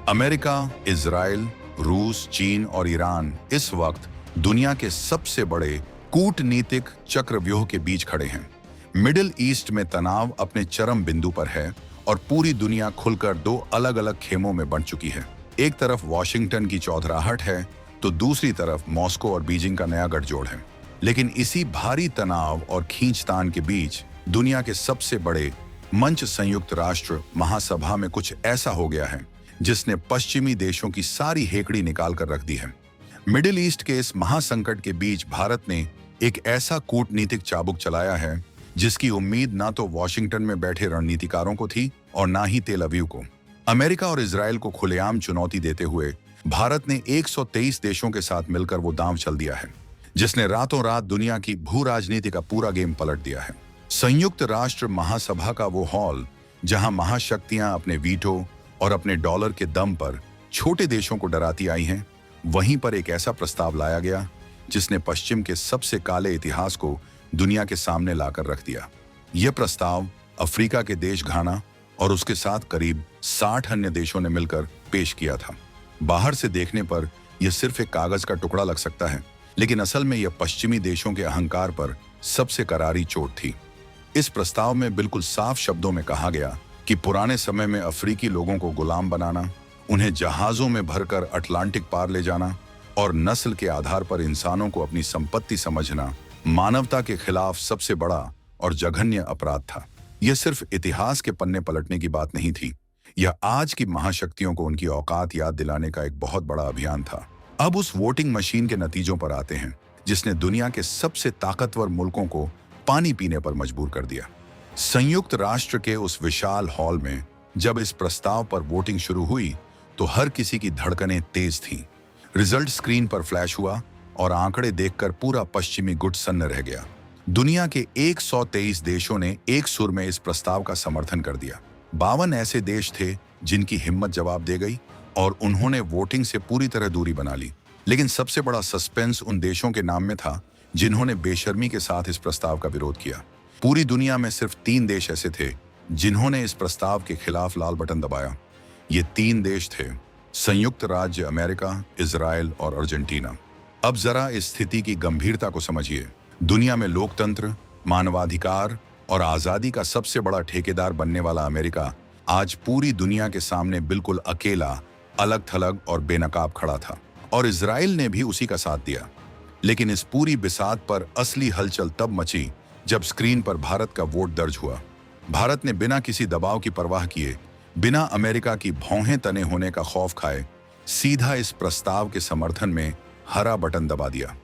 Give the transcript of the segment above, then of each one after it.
America, Israel, रूस, चीन और ईरान इस वक्त दुनिया के सबसे बड़े कूटनीतिक चक्रव्यूह के बीच खड़े हैं। मिडिल ईस्ट में तनाव अपने चरम बिंदु पर है और पूरी दुनिया खुलकर दो अलग अलग खेमों में बंट चुकी है। एक तरफ वॉशिंगटन की चौधराहट है तो दूसरी तरफ मॉस्को और बीजिंग का नया गठजोड़ है। लेकिन इसी भारी तनाव और खींचतान के बीच दुनिया के सबसे बड़े मंच संयुक्त राष्ट्र महासभा में कुछ ऐसा हो गया है जिसने पश्चिमी देशों की सारी हेकड़ी निकाल कर रख दी है। मिडिल ईस्ट के इस महासंकट के बीच भारत ने एक ऐसा कूटनीतिक चाबुक चलाया है जिसकी उम्मीद ना तो वॉशिंगटन में बैठे रणनीतिकारों को थी और ना ही तेल अवीव को। अमेरिका और इजराइल को खुलेआम चुनौती देते हुए भारत ने 123 देशों के साथ मिलकर वो दांव चल दिया है जिसने रातों रात दुनिया की भू राजनीति का पूरा गेम पलट दिया है। संयुक्त राष्ट्र महासभा का वो हॉल जहां महाशक्तियां अपने वीटो और अपने डॉलर के दम पर छोटे देशों को डराती आई हैं, वहीं पर एक ऐसा प्रस्ताव लाया गया जिसने पश्चिम के सबसे काले इतिहास को दुनिया के सामने लाकर रख दिया। यह प्रस्ताव अफ्रीका के देश घाना और उसके साथ करीब 60 अन्य देशों ने मिलकर पेश किया था। बाहर से देखने पर यह सिर्फ एक कागज का टुकड़ा लग सकता है, लेकिन असल में यह पश्चिमी देशों के अहंकार पर सबसे करारी चोट थी। इस प्रस्ताव में बिल्कुल साफ शब्दों में कहा गया कि पुराने समय में अफ्रीकी लोगों को गुलाम बनाना, उन्हें जहाजों में भरकर अटलांटिक पार ले जाना और नस्ल के आधार पर इंसानों को अपनी संपत्ति समझना मानवता के खिलाफ सबसे बड़ा और जघन्य अपराध था। यह सिर्फ इतिहास के पन्ने पलटने की बात नहीं थी, यह आज की महाशक्तियों को उनकी औकात याद दिलाने का एक बहुत बड़ा अभियान था। अब उस वोटिंग मशीन के नतीजों पर आते हैं जिसने दुनिया के सबसे ताकतवर मुल्कों को पानी पीने पर मजबूर कर दिया। संयुक्त राष्ट्र के उस विशाल हॉल में जब इस प्रस्ताव पर वोटिंग शुरू हुई तो हर किसी की धड़कनें तेज थीं। रिजल्ट स्क्रीन पर फ्लैश हुआ और आंकड़े देखकर पूरा पश्चिमी गुट सन्न रह गया। दुनिया के 123 देशों ने एक सुर में इस प्रस्ताव का समर्थन कर दिया। 52 ऐसे देश थे जिनकी हिम्मत जवाब दे गई और उन्होंने वोटिंग से पूरी तरह दूरी बना ली। लेकिन सबसे बड़ा सस्पेंस उन देशों के नाम में था जिन्होंने बेशर्मी के साथ इस प्रस्ताव का विरोध किया। पूरी दुनिया में सिर्फ 3 देश ऐसे थे जिन्होंने इस प्रस्ताव के खिलाफ लाल बटन दबाया। ये 3 देश थे संयुक्त राज्य अमेरिका, इजराइल और अर्जेंटीना। अब जरा इस स्थिति की गंभीरता को समझिए। दुनिया में लोकतंत्र, मानवाधिकार और आजादी का सबसे बड़ा ठेकेदार बनने वाला अमेरिका आज पूरी दुनिया के सामने बिल्कुल अकेला, अलग थलग और बेनकाब खड़ा था और इजराइल ने भी उसी का साथ दिया। लेकिन इस पूरी बिसात पर असली हलचल तब मची जब स्क्रीन पर भारत का वोट दर्ज हुआ। भारत ने बिना किसी दबाव की परवाह किए, बिना अमेरिका की भौहें तने होने का खौफ खाए, सीधा इस प्रस्ताव के समर्थन में हरा बटन दबा दिया।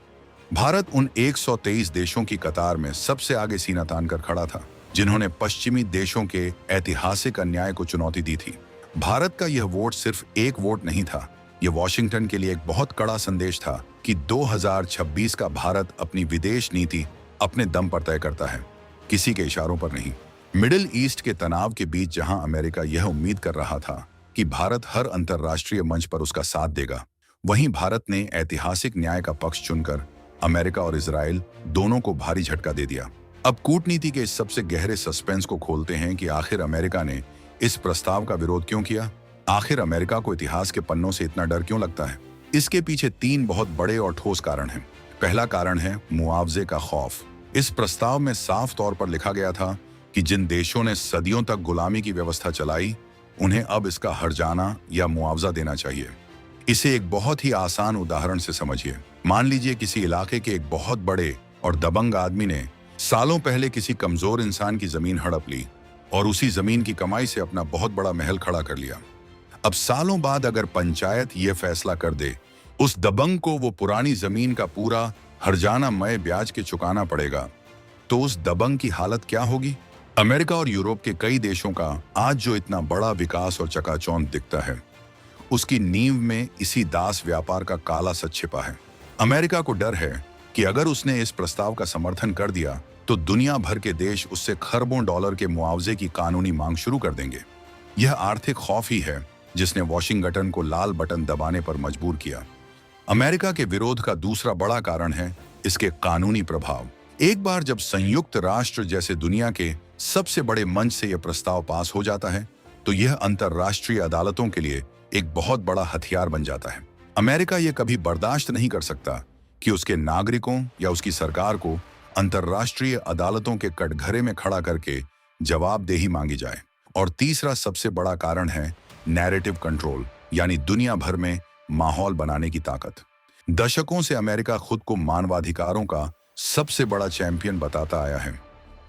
भारत उन 123 देशों की कतार में सबसे आगे सीना तान कर खड़ा था जिन्होंने पश्चिमी देशों के ऐतिहासिक अन्याय को चुनौती दी थी। भारत का यह वोट सिर्फ एक वोट नहीं था, यह वॉशिंगटन के लिए एक बहुत कड़ा संदेश था कि 2026 का भारत अपनी विदेश नीति अपने दम पर तय करता है, किसी के इशारों पर नहीं। मिडिल ईस्ट के तनाव के बीच जहां अमेरिका यह उम्मीद कर रहा था कि भारत हर अंतर्राष्ट्रीय मंच पर उसका साथ देगा, वहीं भारत ने ऐतिहासिक न्याय का पक्ष चुनकर अमेरिका और इजराइल दोनों को भारी झटका दे दिया। अब कूटनीति के इस सबसे गहरे सस्पेंस को खोलते हैं कि आखिर अमेरिका ने इस प्रस्ताव का विरोध क्यों किया। आखिर अमेरिका को इतिहास के पन्नों से इतना डर क्यों लगता है? इसके पीछे 3 बहुत बड़े और ठोस कारण हैं। पहला कारण है मुआवजे का खौफ। इस प्रस्ताव में साफ तौर पर लिखा गया था कि जिन देशों ने सदियों तक गुलामी की व्यवस्था चलाई, उन्हें अब इसका हर्जाना या मुआवजा देना चाहिए। इसे एक बहुत ही आसान उदाहरण से समझिए। मान लीजिए किसी इलाके के एक बहुत बड़े और दबंग आदमी ने सालों पहले किसी कमजोर इंसान की जमीन हड़प ली और उसी जमीन की कमाई से अपना बहुत बड़ा महल खड़ा कर लिया। अब सालों बाद अगर पंचायत ये फैसला कर दे उस दबंग को वो पुरानी जमीन का पूरा हर्जानामय ब्याज के चुकाना पड़ेगा, तो उस दबंग की हालत क्या होगी? अमेरिका और यूरोप के कई देशों का आज जो इतना बड़ा विकास और चकाचौंध दिखता है, उसकी नींव में इसी दास व्यापार का काला सच छिपा है। अमेरिका को डर है कि अगर उसने इस प्रस्ताव का समर्थन कर दिया तो दुनिया भर के देश उससे खरबों डॉलर के मुआवजे की कानूनी मांग शुरू कर देंगे। यह आर्थिक खौफ ही है जिसने वॉशिंगटन को लाल बटन दबाने पर मजबूर किया। अमेरिका के विरोध का दूसरा बड़ा कारण है इसके कानूनी प्रभाव। एक बार जब संयुक्त राष्ट्र जैसे दुनिया के सबसे बड़े मंच से यह प्रस्ताव पास हो जाता है तो यह अंतर्राष्ट्रीय अदालतों के लिए एक बहुत बड़ा हथियार बन जाता है। अमेरिका ये कभी बर्दाश्त नहीं कर सकता कि उसके नागरिकों या उसकी सरकार को अंतर्राष्ट्रीय अदालतों के कटघरे में खड़ा करके जवाबदेही मांगी जाए। और तीसरा सबसे बड़ा कारण है नैरेटिव कंट्रोल, यानी दुनिया भर में माहौल बनाने की ताकत। दशकों से अमेरिका खुद को मानवाधिकारों का सबसे बड़ा चैंपियन बताता आया है।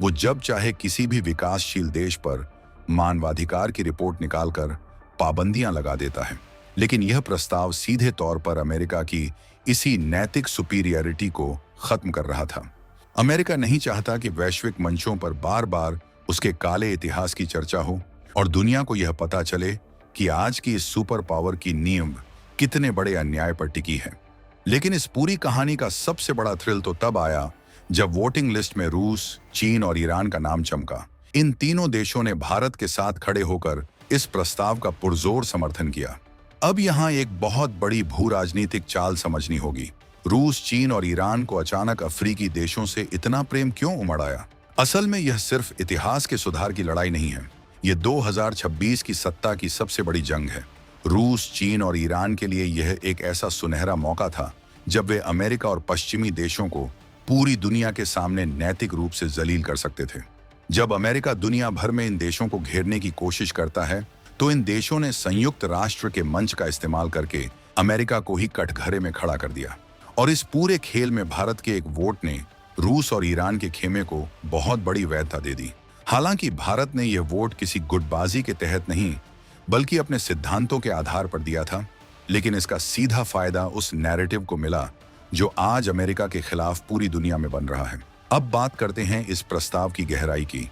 वो जब चाहे किसी भी विकासशील देश पर मानवाधिकार की रिपोर्ट निकालकर पाबंदियां लगा देता है। लेकिन यह प्रस्ताव सीधे तौर पर अमेरिका की इसी नैतिक सुपीरियरिटी को खत्म कर रहा था। अमेरिका नहीं चाहता कि वैश्विक मंचों पर बार बार उसके काले इतिहास की चर्चा हो और दुनिया को यह पता चले कि आज की इस सुपर पावर की नींव कितने बड़े अन्याय पर टिकी है। लेकिन इस पूरी कहानी का सबसे बड़ा थ्रिल तो तब आया जब वोटिंग लिस्ट में रूस, चीन और ईरान का नाम चमका। इन तीनों देशों ने भारत के साथ खड़े होकर इस प्रस्ताव का पुरजोर समर्थन किया। अब यहाँ एक बहुत बड़ी भू राजनीतिक चाल समझनी होगी। रूस, चीन और ईरान को अचानक अफ्रीकी देशों से इतना प्रेम क्यों उमड़ आया? असल में यह सिर्फ इतिहास के सुधार की लड़ाई नहीं है, ये 2026 की सत्ता की सबसे बड़ी जंग है। रूस, चीन और ईरान के लिए यह एक ऐसा सुनहरा मौका था जब वे अमेरिका और पश्चिमी देशों को पूरी दुनिया के सामने नैतिक रूप से जलील कर सकते थे। जब अमेरिका दुनिया भर में इन देशों को घेरने की कोशिश करता है तो इन देशों ने संयुक्त राष्ट्र के मंच का इस्तेमाल करके अमेरिका को ही कटघरे में खड़ा कर दिया। और इस पूरे खेल में भारत के एक वोट ने रूस और ईरान के खेमे को बहुत बड़ी वैधता दे दी। हालांकि भारत ने यह वोट किसी गुटबाजी के तहत नहीं बल्कि अपने सिद्धांतों के आधार पर दिया था, लेकिन इसका सीधा फायदा उस नैरेटिव को मिला जो आज अमेरिका के खिलाफ पूरी दुनिया में बन रहा है। अब बात करते हैं इस प्रस्ताव की गहराई की।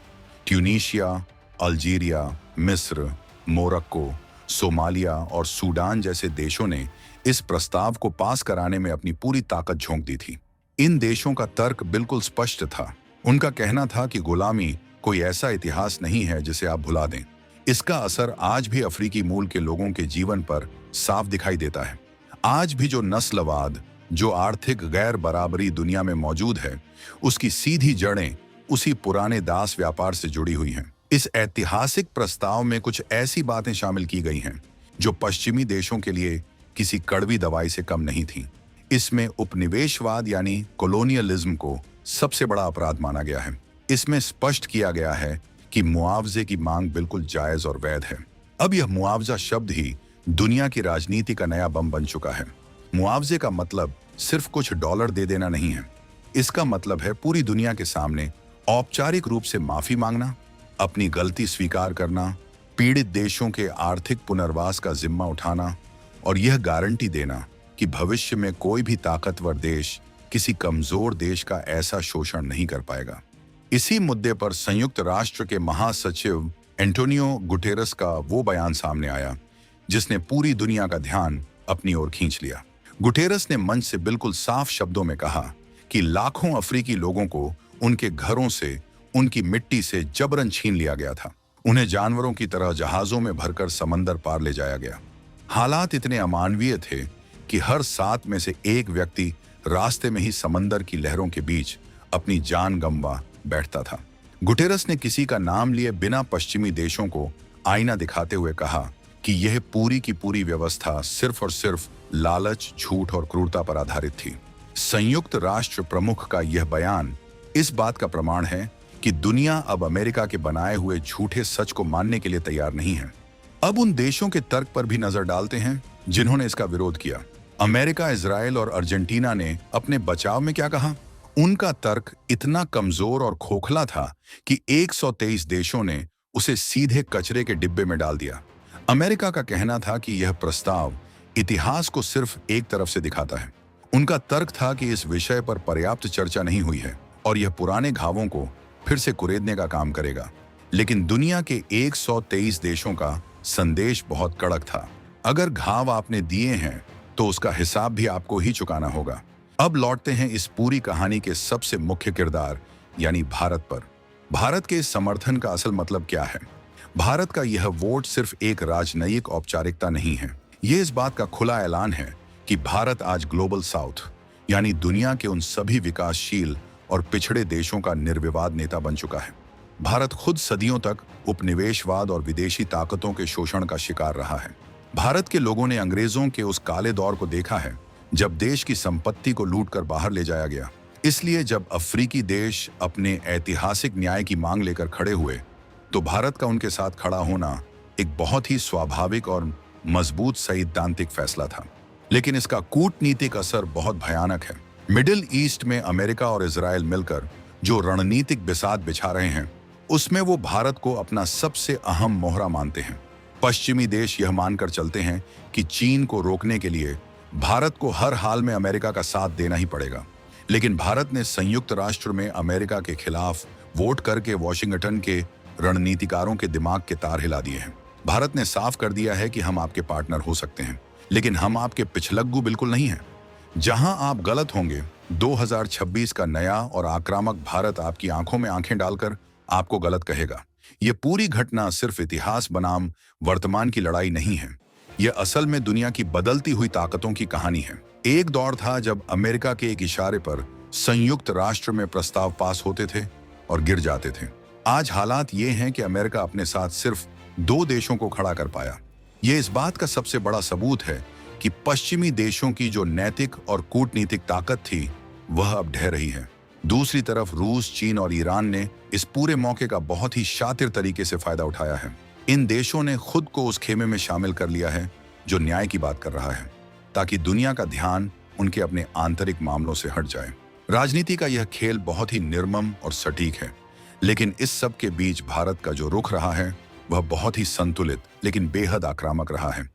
ट्यूनीशिया, अल्जीरिया, मिस्र, मोरक्को, सोमालिया और सूडान जैसे देशों ने इस प्रस्ताव को पास कराने में अपनी पूरी ताकत झोंक दी थी। इन देशों का तर्क बिल्कुल स्पष्ट था। उनका कहना था कि गुलामी कोई ऐसा इतिहास नहीं है जिसे आप भुला दें। इसका असर आज भी अफ्रीकी मूल के लोगों के जीवन पर साफ दिखाई देता है। आज भी जो नस्लवाद, जो आर्थिक गैर बराबरी दुनिया में मौजूद है, उसकी सीधी जड़ें उसी पुराने दास व्यापार से जुड़ी हुई हैं। इस ऐतिहासिक प्रस्ताव में कुछ ऐसी बातें शामिल की गई हैं जो पश्चिमी देशों के लिए किसी कड़वी दवाई से कम नहीं थी। इसमें उपनिवेशवाद यानी कॉलोनियलिज्म को सबसे बड़ा अपराध माना गया है। इसमें स्पष्ट किया गया है कि मुआवजे की मांग बिल्कुल जायज और वैध है। अब यह मुआवजा शब्द ही दुनिया की राजनीति का नया बम बन चुका है। मुआवजे का मतलब सिर्फ कुछ डॉलर दे देना नहीं है। इसका मतलब है पूरी दुनिया के सामने औपचारिक रूप से माफी मांगना, अपनी गलती स्वीकार करना, पीड़ित देशों के आर्थिक पुनर्वास का जिम्मा उठाना और यह गारंटी देना कि भविष्य में कोई भी ताकतवर देश किसी कमजोर देश का ऐसा शोषण नहीं कर पाएगा। इसी मुद्दे पर संयुक्त राष्ट्र के महासचिव एंटोनियो गुटेरस का वो बयान सामने आया जिसने पूरी दुनिया का ध्यान अपनी ओर खींच लिया। गुटेरस ने मंच से बिल्कुल साफ शब्दों में कहा कि लाखों अफ्रीकी लोगों को उनके घरों से, उनकी मिट्टी से जबरन छीन लिया गया था। उन्हें जानवरों की तरह जहाजों में भरकर समंदर पार ले जाया गया। हालात इतने अमानवीय थे कि हर 7 में से एक व्यक्ति रास्ते में ही समंदर की लहरों के बीच अपनी जान गंवा बैठता था। गुटेरस ने किसी का नाम लिए बिना पश्चिमी देशों को आईना दिखाते हुए कहा कि यह पूरी की पूरी व्यवस्था सिर्फ और सिर्फ लालच, झूठ और क्रूरता पर आधारित थी। संयुक्त राष्ट्र प्रमुख का यह बयान इस बात का प्रमाण है कि दुनिया अब अमेरिका के बनाए हुए झूठे सच को मानने के लिए तैयार नहीं है। अब उन देशों के तर्क पर भी नजर डालते हैं जिन्होंने इसका विरोध किया। अमेरिका, इजराइल और अर्जेंटीना ने अपने बचाव में क्या कहा? उनका तर्क इतना कमजोर और खोखला था कि 123 देशों ने उसे सीधे कचरे के डिब्बे में डाल दिया। अमेरिका का कहना था कि यह प्रस्ताव इतिहास को सिर्फ एक तरफ से दिखाता है। उनका तर्क था कि इस विषय पर पर्याप्त चर्चा नहीं हुई है और यह पुराने घावों को फिर से कुरेदने का काम करेगा। लेकिन दुनिया के 123 देशों का संदेश बहुत कड़क था। अगर घाव आपने दिए हैं तो उसका हिसाब भी आपको ही चुकाना होगा। अब लौटते हैं इस पूरी कहानी के सबसे मुख्य किरदार यानी भारत पर। भारत के इस समर्थन का असल मतलब क्या है? भारत का यह वोट सिर्फ एक राजनयिक औपचारिकता नहीं है। यह इस बात का खुला ऐलान है कि भारत आज ग्लोबल साउथ यानी दुनिया के उन सभी विकासशील और पिछड़े देशों का निर्विवाद नेता बन चुका है। भारत खुद सदियों तक उपनिवेशवाद और विदेशी ताकतों के शोषण का शिकार रहा है। भारत के लोगों ने अंग्रेजों के उस काले दौर को देखा है जब देश की संपत्ति को लूटकर बाहर ले जाया गया। इसलिए जब अफ्रीकी देश अपने ऐतिहासिक न्याय की मांग लेकर खड़े हुए तो भारत का उनके साथ खड़ा होना एक बहुत ही स्वाभाविक और मजबूत सैद्धांतिक फैसला था। लेकिन इसका कूटनीतिक असर बहुत भयानक है। मिडिल ईस्ट में अमेरिका और इजराइल मिलकर जो रणनीतिक बिसात बिछा रहे हैं उसमें वो भारत को अपना सबसे अहम मोहरा मानते हैं। पश्चिमी देश यह मानकर चलते हैं कि चीन को रोकने के लिए भारत को हर हाल में अमेरिका का साथ देना ही पड़ेगा। लेकिन भारत ने संयुक्त राष्ट्र में अमेरिका के खिलाफ वोट करके वॉशिंगटन के रणनीतिकारों के दिमाग के तार हिला दिए हैं। भारत ने साफ कर दिया है कि हम आपके पार्टनर हो सकते हैं, लेकिन हम आपके पिछलग्गू बिल्कुल नहीं हैं। जहां आप गलत होंगे, 2026 का नया और आक्रामक भारत आपकी आंखों में आंखें डालकर आपको गलत कहेगा। यह पूरी घटना सिर्फ इतिहास बनाम वर्तमान की लड़ाई नहीं है, यह असल में दुनिया की बदलती हुई ताकतों की कहानी है। एक दौर था जब अमेरिका के एक इशारे पर संयुक्त राष्ट्र में प्रस्ताव पास होते थे और गिर जाते थे। आज हालात ये हैं कि अमेरिका अपने साथ सिर्फ 2 देशों को खड़ा कर पाया। यह इस बात का सबसे बड़ा सबूत है कि पश्चिमी देशों की जो नैतिक और कूटनीतिक ताकत थी वह अब ढह रही है। दूसरी तरफ रूस, चीन और ईरान ने इस पूरे मौके का बहुत ही शातिर तरीके से फायदा उठाया है। इन देशों ने खुद को उस खेमे में शामिल कर लिया है जो न्याय की बात कर रहा है, ताकि दुनिया का ध्यान उनके अपने आंतरिक मामलों से हट जाए। राजनीति का यह खेल बहुत ही निर्मम और सटीक है, लेकिन इस सब के बीच भारत का जो रुख रहा है वह बहुत ही संतुलित लेकिन बेहद आक्रामक रहा है।